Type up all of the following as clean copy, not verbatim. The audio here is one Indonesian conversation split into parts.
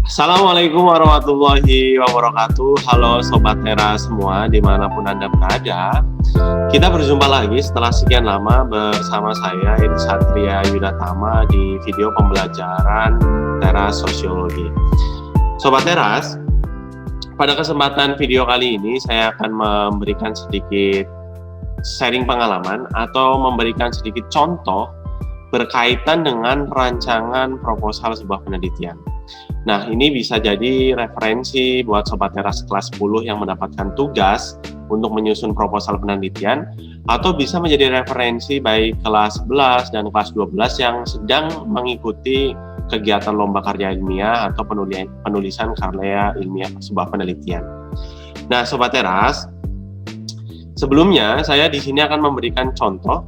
Assalamualaikum warahmatullahi wabarakatuh. Halo Sobat Tera semua dimanapun Anda berada. Kita berjumpa lagi setelah sekian lama bersama saya Edi Satria Yudatama di video pembelajaran Teras Sosiologi. Sobat Teras, pada kesempatan video kali ini saya akan memberikan sedikit sharing pengalaman atau memberikan sedikit contoh berkaitan dengan rancangan proposal sebuah penelitian. Nah, ini bisa jadi referensi buat Sobat Teras kelas 10 yang mendapatkan tugas untuk menyusun proposal penelitian, atau bisa menjadi referensi baik kelas 11 dan kelas 12 yang sedang mengikuti kegiatan lomba karya ilmiah atau penulisan karya ilmiah sebuah penelitian. Nah, Sobat Teras, sebelumnya saya di sini akan memberikan contoh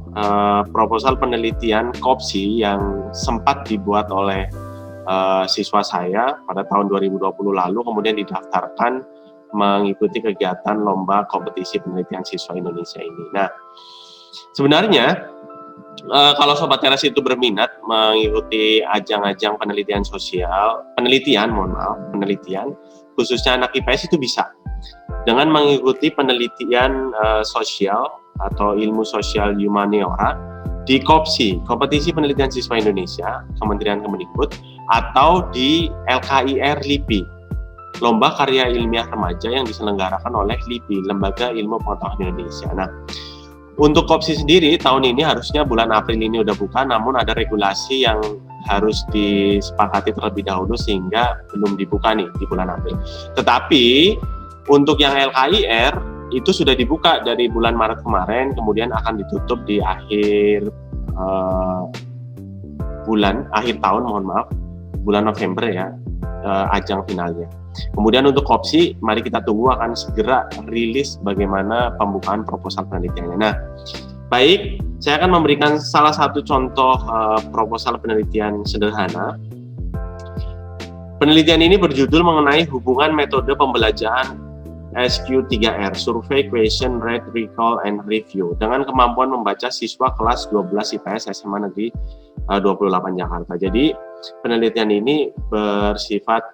proposal penelitian KOPSI yang sempat dibuat oleh siswa saya pada tahun 2020 lalu, kemudian didaftarkan mengikuti kegiatan lomba kompetisi penelitian siswa Indonesia ini. Nah, sebenarnya kalau Sobat Teras itu berminat mengikuti ajang-ajang penelitian khususnya anak IPS itu bisa dengan mengikuti penelitian sosial atau ilmu sosial humaniora di KOPSI, Kompetisi Penelitian Siswa Indonesia, Kementerian Kemendikbud, atau di LKIR LIPI, Lomba Karya Ilmiah Remaja yang diselenggarakan oleh LIPI, Lembaga Ilmu Pengetahuan Indonesia. Nah, untuk KOPSI sendiri tahun ini harusnya bulan April ini udah buka, namun ada regulasi yang harus disepakati terlebih dahulu sehingga belum dibuka nih di bulan April. Tetapi untuk yang LKIR itu sudah dibuka dari bulan Maret kemarin, kemudian akan ditutup di akhir tahun, bulan November ya, ajang finalnya. Kemudian untuk KOPSI, mari kita tunggu akan segera rilis bagaimana pembukaan proposal penelitiannya. Nah, baik, saya akan memberikan salah satu contoh proposal penelitian sederhana. Penelitian ini berjudul mengenai hubungan metode pembelajaran SQ3R, Survey, Question, Read, Recall, and Review, dengan kemampuan membaca siswa kelas 12 IPS SMA Negeri 28 Jakarta. Jadi penelitian ini bersifat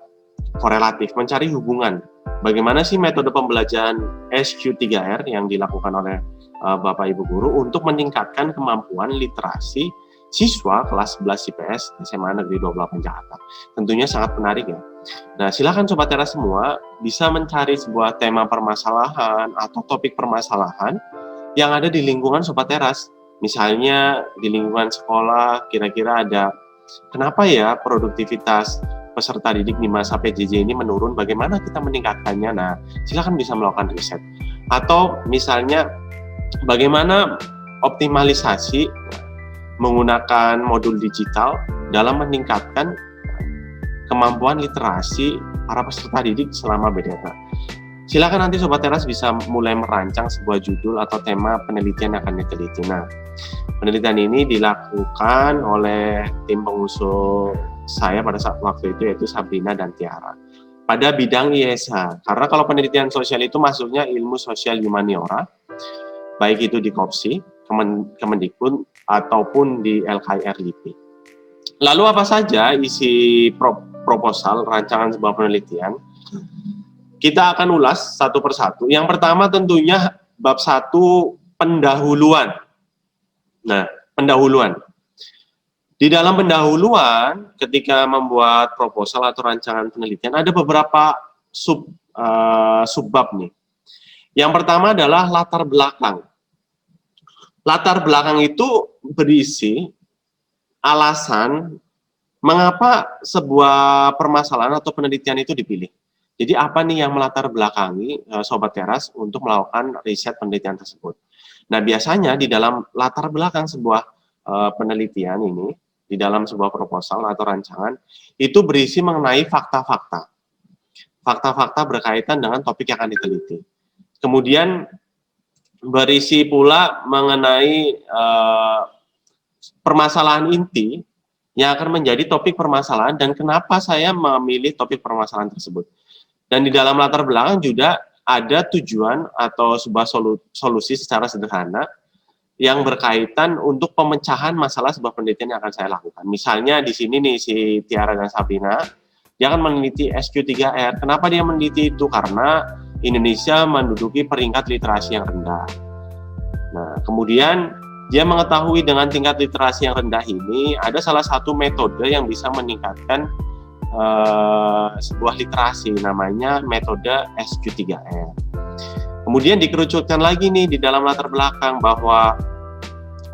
korelatif, mencari hubungan bagaimana sih metode pembelajaran SQ3R yang dilakukan oleh Bapak Ibu Guru untuk meningkatkan kemampuan literasi siswa kelas 11 IPS SMA Negeri 28 Jakarta. Tentunya sangat menarik ya. Nah, silakan Sobat Teras semua bisa mencari sebuah tema permasalahan atau topik permasalahan yang ada di lingkungan Sobat Teras. Misalnya di lingkungan sekolah, kira-kira ada kenapa ya produktivitas peserta didik di masa PJJ ini menurun, bagaimana kita meningkatkannya. Nah, silakan bisa melakukan riset. Atau misalnya bagaimana optimalisasi menggunakan modul digital dalam meningkatkan kemampuan literasi para peserta didik selama BDT. Silakan nanti Sobat Teras bisa mulai merancang sebuah judul atau tema penelitian yang akan diteliti. Nah, penelitian ini dilakukan oleh tim pengusul saya pada saat waktu itu, yaitu Sabrina dan Tiara, pada bidang ISH. Karena kalau penelitian sosial itu masuknya ilmu sosial humaniora, baik itu di KOPSI, Kemendikbud, ataupun di LKIR LIPI. Lalu apa saja isi proposal rancangan sebuah penelitian? Kita akan ulas satu persatu. Yang pertama tentunya bab 1, pendahuluan. Nah, pendahuluan. Di dalam pendahuluan, ketika membuat proposal atau rancangan penelitian, ada beberapa subbab nih. Yang pertama adalah latar belakang. Latar belakang itu berisi alasan mengapa sebuah permasalahan atau penelitian itu dipilih. Jadi apa nih yang melatar belakangi Sobat Teras untuk melakukan riset penelitian tersebut. Nah, biasanya di dalam latar belakang sebuah penelitian ini, di dalam sebuah proposal atau rancangan, itu berisi mengenai fakta-fakta. Fakta-fakta berkaitan dengan topik yang akan diteliti. Kemudian berisi pula mengenai permasalahan inti yang akan menjadi topik permasalahan dan kenapa saya memilih topik permasalahan tersebut. Dan di dalam latar belakang juga ada tujuan atau sebuah solusi secara sederhana yang berkaitan untuk pemecahan masalah sebuah penelitian yang akan saya lakukan. Misalnya di sini nih si Tiara dan Sabrina dia akan meneliti SQ3R. Kenapa dia meneliti itu? Karena Indonesia menduduki peringkat literasi yang rendah. Nah, kemudian dia mengetahui dengan tingkat literasi yang rendah ini ada salah satu metode yang bisa meningkatkan sebuah literasi, namanya metode SQ3R. Kemudian dikerucutkan lagi nih di dalam latar belakang bahwa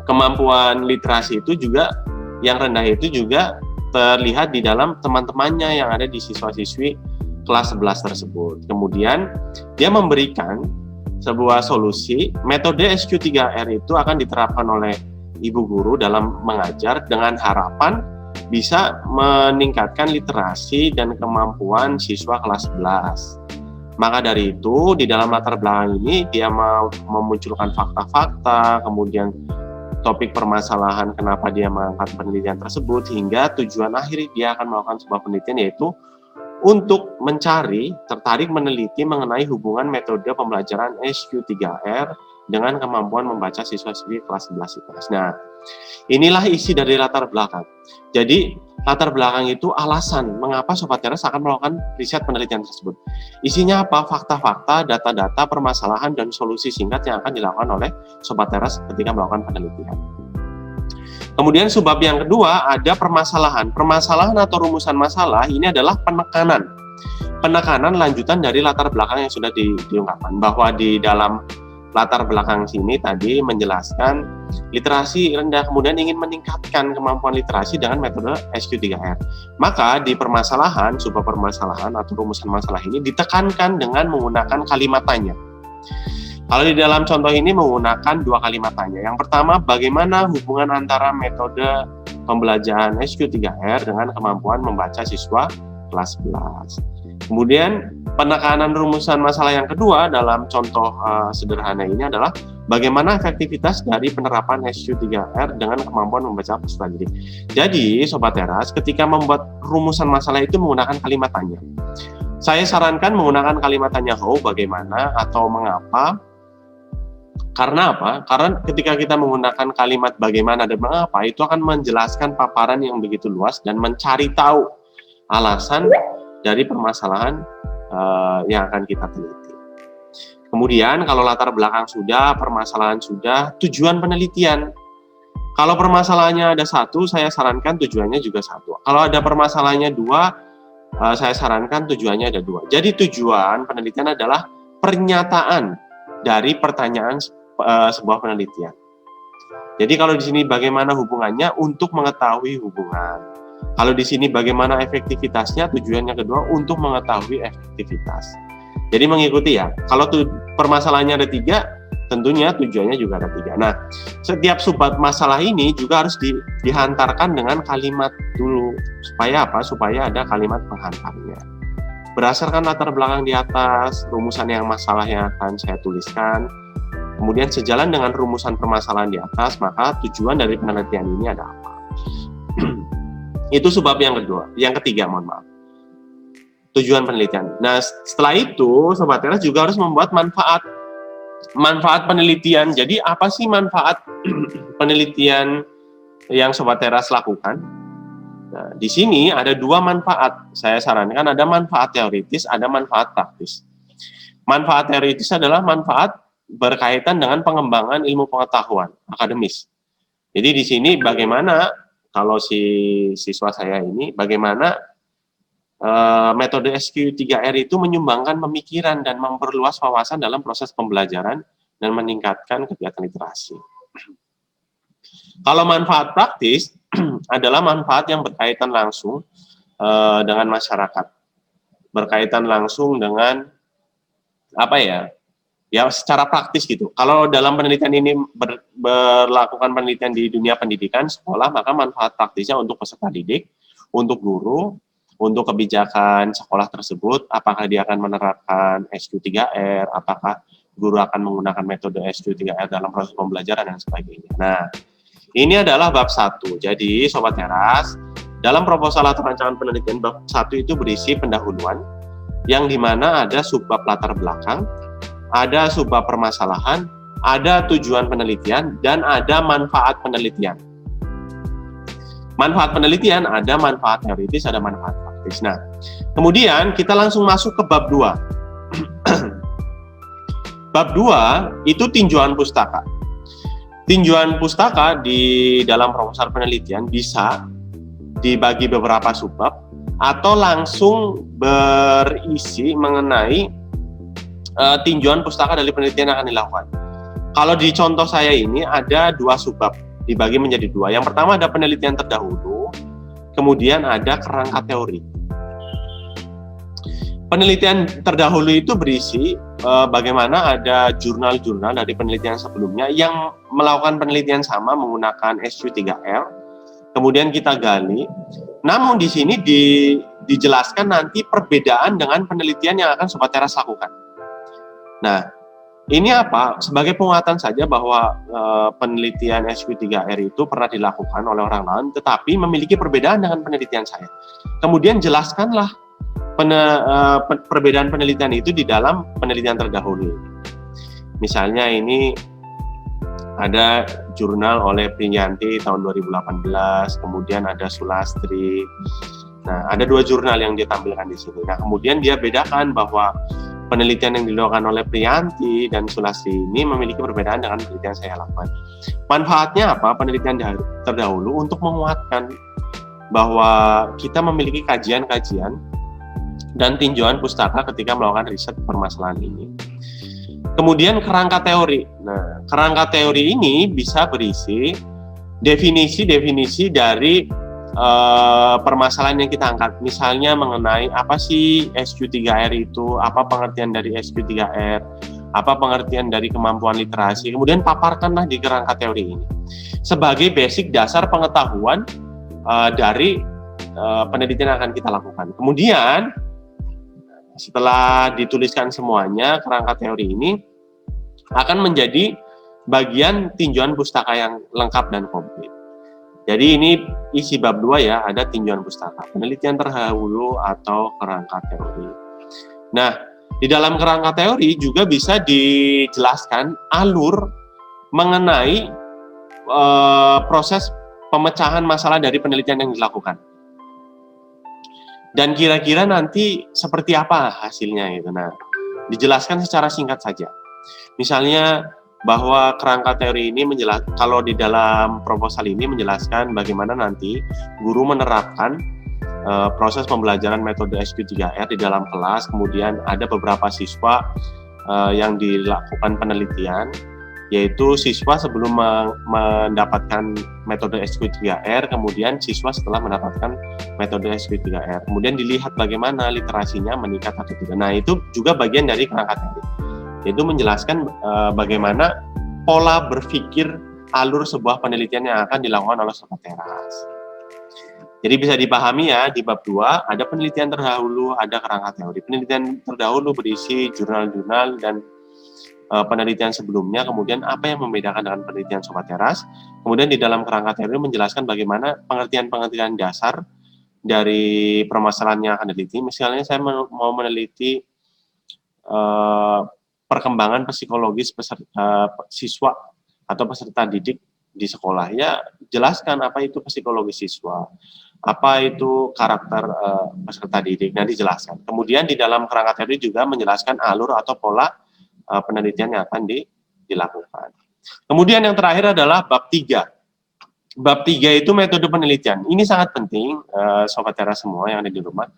kemampuan literasi itu juga yang rendah itu juga terlihat di dalam teman-temannya yang ada di siswa-siswi kelas 11 tersebut. Kemudian dia memberikan sebuah solusi, metode SQ3R itu akan diterapkan oleh ibu guru dalam mengajar dengan harapan bisa meningkatkan literasi dan kemampuan siswa kelas 11. Maka dari itu, di dalam latar belakang ini dia memunculkan fakta-fakta, kemudian topik permasalahan kenapa dia mengangkat penelitian tersebut, hingga tujuan akhir dia akan melakukan sebuah penelitian, yaitu untuk tertarik meneliti mengenai hubungan metode pembelajaran SQ3R dengan kemampuan membaca siswa-siswi kelas 11 IPS. Nah, inilah isi dari latar belakang. Jadi, latar belakang itu alasan mengapa Sobat Teras akan melakukan riset penelitian tersebut. Isinya apa? Fakta-fakta, data-data, permasalahan, dan solusi singkat yang akan dilakukan oleh Sobat Teras ketika melakukan penelitian. Kemudian subbab yang kedua ada permasalahan. Permasalahan atau rumusan masalah ini adalah penekanan. Penekanan lanjutan dari latar belakang yang sudah diungkapkan, bahwa di dalam latar belakang sini tadi menjelaskan literasi rendah, kemudian ingin meningkatkan kemampuan literasi dengan metode SQ3R. Maka di permasalahan, subbab permasalahan atau rumusan masalah ini ditekankan dengan menggunakan kalimat tanya. Kalau di dalam contoh ini menggunakan dua kalimat tanya. Yang pertama, bagaimana hubungan antara metode pembelajaran SQ3R dengan kemampuan membaca siswa kelas 11. Kemudian penekanan rumusan masalah yang kedua dalam contoh sederhana ini adalah bagaimana efektivitas dari penerapan SQ3R dengan kemampuan membaca peserta didik. Jadi Sobat Teras, ketika membuat rumusan masalah itu menggunakan kalimat tanya. Saya sarankan menggunakan kalimat tanya how, bagaimana atau mengapa. Karena apa? Karena ketika kita menggunakan kalimat bagaimana dan mengapa, itu akan menjelaskan paparan yang begitu luas dan mencari tahu alasan dari permasalahan yang akan kita teliti. Kemudian kalau latar belakang sudah, permasalahan sudah, tujuan penelitian. Kalau permasalahannya ada satu, saya sarankan tujuannya juga satu. Kalau ada permasalahannya dua, saya sarankan tujuannya ada dua. Jadi tujuan penelitian adalah pernyataan dari pertanyaan sebuah penelitian. Jadi kalau di sini bagaimana hubungannya, untuk mengetahui hubungan. Kalau di sini bagaimana efektivitasnya, tujuannya kedua untuk mengetahui efektivitas. Jadi mengikuti ya. Kalau permasalahannya ada tiga, tentunya tujuannya juga ada tiga. Nah, setiap subbab masalah ini juga harus dihantarkan dengan kalimat dulu. Supaya apa? Supaya ada kalimat penghantarnya. Berdasarkan latar belakang di atas, rumusan yang masalah yang akan saya tuliskan, kemudian sejalan dengan rumusan permasalahan di atas, maka tujuan dari penelitian ini ada apa? Itu subbab yang kedua. Yang ketiga, mohon maaf. Tujuan penelitian. Nah, setelah itu, Sobat Teras juga harus membuat manfaat penelitian. Jadi, apa sih manfaat penelitian yang Sobat Teras lakukan? Nah, di sini ada dua manfaat. Saya sarankan ada manfaat teoritis, ada manfaat praktis. Manfaat teoritis adalah manfaat berkaitan dengan pengembangan ilmu pengetahuan akademis. Jadi di sini bagaimana kalau si siswa saya ini, bagaimana metode SQ3R itu menyumbangkan pemikiran dan memperluas wawasan dalam proses pembelajaran dan meningkatkan kegiatan literasi. Kalau manfaat praktis adalah manfaat yang berkaitan langsung dengan masyarakat, berkaitan langsung dengan apa ya? Ya secara praktis gitu. Kalau dalam penelitian ini berlakukan penelitian di dunia pendidikan, sekolah, maka manfaat praktisnya untuk peserta didik, untuk guru, untuk kebijakan sekolah tersebut, apakah dia akan menerapkan SQ3R, apakah guru akan menggunakan metode SQ3R dalam proses pembelajaran dan sebagainya. Nah, ini adalah bab 1. Jadi, Sobat Teras, dalam proposal atau rancangan penelitian bab 1 itu berisi pendahuluan, yang dimana ada subbab latar belakang, ada subbab permasalahan, ada tujuan penelitian, dan ada manfaat penelitian. Manfaat penelitian ada manfaat teoritis, ada manfaat praktis. sistematis. Nah, kemudian kita langsung masuk ke bab 2. Bab 2 itu tinjauan pustaka. Tinjauan pustaka di dalam proposal penelitian bisa dibagi beberapa subbab atau langsung berisi mengenai tinjauan pustaka dari penelitian yang akan dilakukan. Kalau di contoh saya ini ada 2 subbab, dibagi menjadi 2. Yang pertama ada penelitian terdahulu, kemudian ada kerangka teori. Penelitian terdahulu itu berisi bagaimana ada jurnal-jurnal dari penelitian sebelumnya yang melakukan penelitian sama menggunakan SQ3R, kemudian kita gali. Namun di sini dijelaskan nanti perbedaan dengan penelitian yang akan Sobat Teras lakukan. Nah, ini apa? Sebagai penguatan saja bahwa penelitian SQ3R itu pernah dilakukan oleh orang lain, tetapi memiliki perbedaan dengan penelitian saya. Kemudian jelaskanlah perbedaan penelitian itu di dalam penelitian terdahulu. Misalnya ini ada jurnal oleh Priyanti tahun 2018, kemudian ada Sulastri. Nah, ada 2 jurnal yang ditampilkan di sini. Nah, kemudian dia bedakan bahwa penelitian yang dilakukan oleh Priyanti dan Sulastri ini memiliki perbedaan dengan penelitian saya lakukan. Manfaatnya apa? Penelitian terdahulu untuk menguatkan bahwa kita memiliki kajian-kajian dan tinjauan pustaka ketika melakukan riset permasalahan ini. Kemudian kerangka teori. Nah, kerangka teori ini bisa berisi definisi-definisi dari permasalahan yang kita angkat. Misalnya mengenai apa sih SQ3R itu, apa pengertian dari SQ3R, apa pengertian dari kemampuan literasi, kemudian paparkanlah di kerangka teori ini sebagai basic dasar pengetahuan dari penelitian yang akan kita lakukan. Kemudian setelah dituliskan semuanya, kerangka teori ini akan menjadi bagian tinjauan pustaka yang lengkap dan komplit. Jadi ini isi bab 2 ya, ada tinjauan pustaka, penelitian terdahulu atau kerangka teori. Nah, di dalam kerangka teori juga bisa dijelaskan alur mengenai proses pemecahan masalah dari penelitian yang dilakukan. Dan kira-kira nanti seperti apa hasilnya gitu. Nah, dijelaskan secara singkat saja. Misalnya bahwa kerangka teori ini kalau di dalam proposal ini menjelaskan bagaimana nanti guru menerapkan proses pembelajaran metode SQ3R di dalam kelas, kemudian ada beberapa siswa yang dilakukan penelitian, yaitu siswa sebelum mendapatkan metode SQ3R, kemudian siswa setelah mendapatkan metode SQ3R. Kemudian dilihat bagaimana literasinya meningkat atau tidak. Nah, itu juga bagian dari kerangka teori, yaitu menjelaskan bagaimana pola berpikir alur sebuah penelitian yang akan dilakukan oleh Sobat Teras. Jadi bisa dipahami ya, di bab 2 ada penelitian terdahulu, ada kerangka teori. Penelitian terdahulu berisi jurnal-jurnal dan penelitian sebelumnya, kemudian apa yang membedakan dengan penelitian Sobat Teras. Kemudian di dalam kerangka teori menjelaskan bagaimana pengertian-pengertian dasar dari permasalahan yang akan diteliti. Misalnya saya mau meneliti perkembangan psikologis siswa atau peserta didik di sekolah, ya jelaskan apa itu psikologi siswa, apa itu karakter peserta didik, nanti jelaskan. Kemudian di dalam kerangka teori juga menjelaskan alur atau pola penelitian yang akan dilakukan. Kemudian yang terakhir adalah bab 3. Bab 3 itu metode penelitian. Ini sangat penting, Sobat Teras semua yang ada di rumah.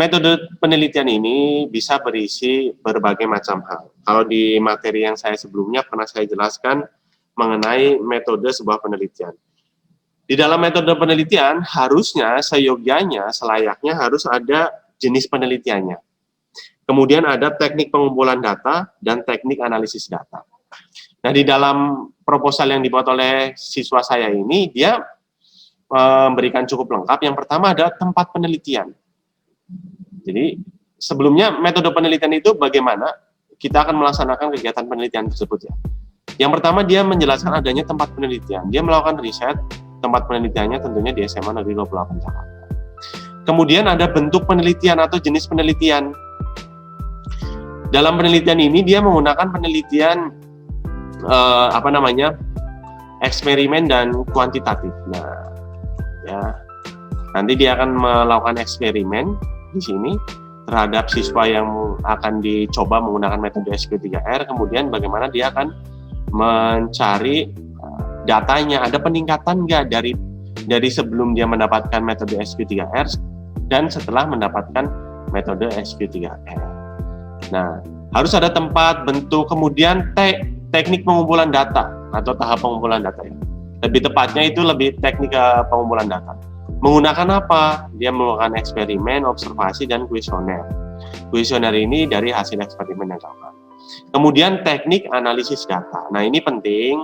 Metode penelitian ini bisa berisi berbagai macam hal. Kalau di materi yang saya sebelumnya pernah saya jelaskan mengenai metode sebuah penelitian. Di dalam metode penelitian harusnya seyogyanya, selayaknya harus ada jenis penelitiannya. Kemudian ada teknik pengumpulan data dan teknik analisis data. Nah, di dalam proposal yang dibuat oleh siswa saya ini, dia memberikan cukup lengkap. Yang pertama ada tempat penelitian. Jadi, sebelumnya metode penelitian itu bagaimana kita akan melaksanakan kegiatan penelitian tersebut ya. Yang pertama dia menjelaskan adanya tempat penelitian. Dia melakukan riset, tempat penelitiannya tentunya di SMA Negeri 28 Jakarta. Kemudian ada bentuk penelitian atau jenis penelitian. Dalam penelitian ini dia menggunakan penelitian eksperimen dan kuantitatif. Nah, ya nanti dia akan melakukan eksperimen di sini terhadap siswa yang akan dicoba menggunakan metode SQ3R, kemudian bagaimana dia akan mencari datanya, ada peningkatan nggak dari sebelum dia mendapatkan metode SQ3R dan setelah mendapatkan metode SQ3R. Nah, harus ada tempat, bentuk, kemudian teknik pengumpulan data atau tahap pengumpulan data ya. Lebih tepatnya itu lebih teknik pengumpulan data. Menggunakan apa? Dia melakukan eksperimen, observasi, dan kuesioner. Kuesioner ini dari hasil eksperimen yang dilakukan. Kemudian teknik analisis data. Nah, ini penting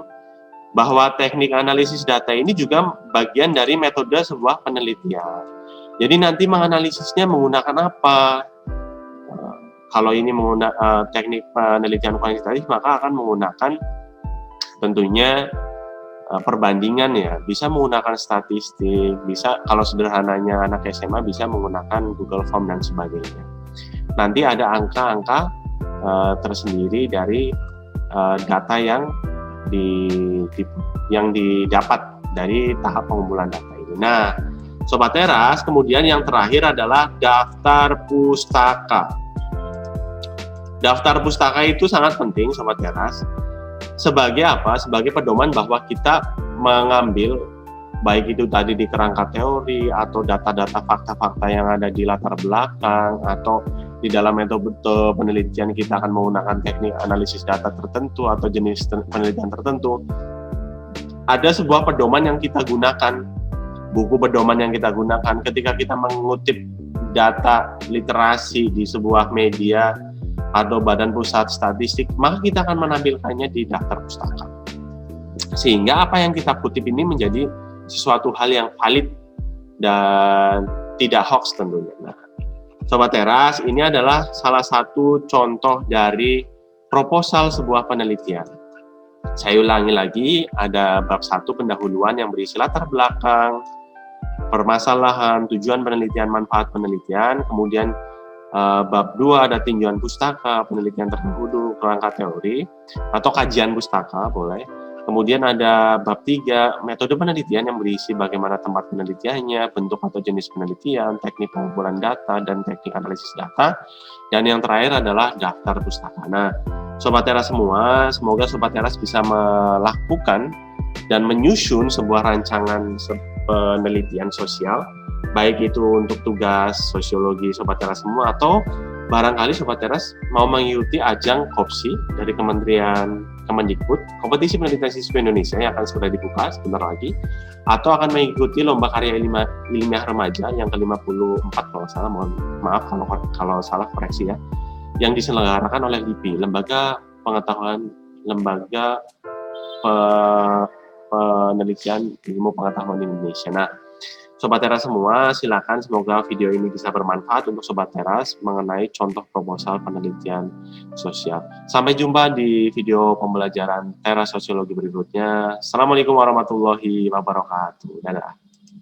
bahwa teknik analisis data ini juga bagian dari metode sebuah penelitian. Jadi nanti menganalisisnya menggunakan apa? Kalau ini menggunakan teknik penelitian kuantitatif, maka akan menggunakan tentunya perbandingan ya, bisa menggunakan statistik, bisa kalau sederhananya anak SMA bisa menggunakan Google Form dan sebagainya. Nanti ada angka-angka tersendiri dari data yang didapat dari tahap pengumpulan data ini. Nah, Sobat Teras, kemudian yang terakhir adalah daftar pustaka. Daftar pustaka itu sangat penting, Sobat Teras. Sebagai apa? Sebagai pedoman bahwa kita mengambil baik itu tadi di kerangka teori atau data-data fakta-fakta yang ada di latar belakang atau di dalam metode penelitian kita akan menggunakan teknik analisis data tertentu atau jenis penelitian tertentu. Ada sebuah pedoman yang kita gunakan, buku pedoman yang kita gunakan ketika kita mengutip data literasi di sebuah media atau Badan Pusat Statistik, maka kita akan menampilkannya di daftar pustaka. Sehingga apa yang kita kutip ini menjadi sesuatu hal yang valid dan tidak hoax tentunya. Nah, Sobat Teras, ini adalah salah satu contoh dari proposal sebuah penelitian. Saya ulangi lagi, ada bab 1 pendahuluan yang berisi latar belakang, permasalahan, tujuan penelitian, manfaat penelitian, kemudian bab 2 ada tinjauan pustaka, penelitian terdahulu, kerangka teori, atau kajian pustaka, boleh. Kemudian ada bab 3, metode penelitian yang berisi bagaimana tempat penelitiannya, bentuk atau jenis penelitian, teknik pengumpulan data, dan teknik analisis data. Dan yang terakhir adalah daftar pustaka. Nah, Sobat Teras semua, semoga Sobat Teras bisa melakukan dan menyusun sebuah rancangan penelitian sosial, baik itu untuk tugas sosiologi Sobat Teras semua, atau barangkali Sobat Teras mau mengikuti ajang KOPSI dari Kementerian Kemendikbud, kompetisi penelitian siswa Indonesia yang akan segera dibuka sebentar lagi, atau akan mengikuti lomba karya ilmiah remaja yang ke-54 kalau salah, mohon maaf kalau salah koreksi ya, yang diselenggarakan oleh LIPI, Lembaga Penelitian Ilmu Pengetahuan Indonesia. Nah, Sobat Teras semua, silakan, semoga video ini bisa bermanfaat untuk Sobat Teras mengenai contoh proposal penelitian sosial. Sampai jumpa di video pembelajaran Teras Sosiologi berikutnya. Assalamualaikum warahmatullahi wabarakatuh. Dadah.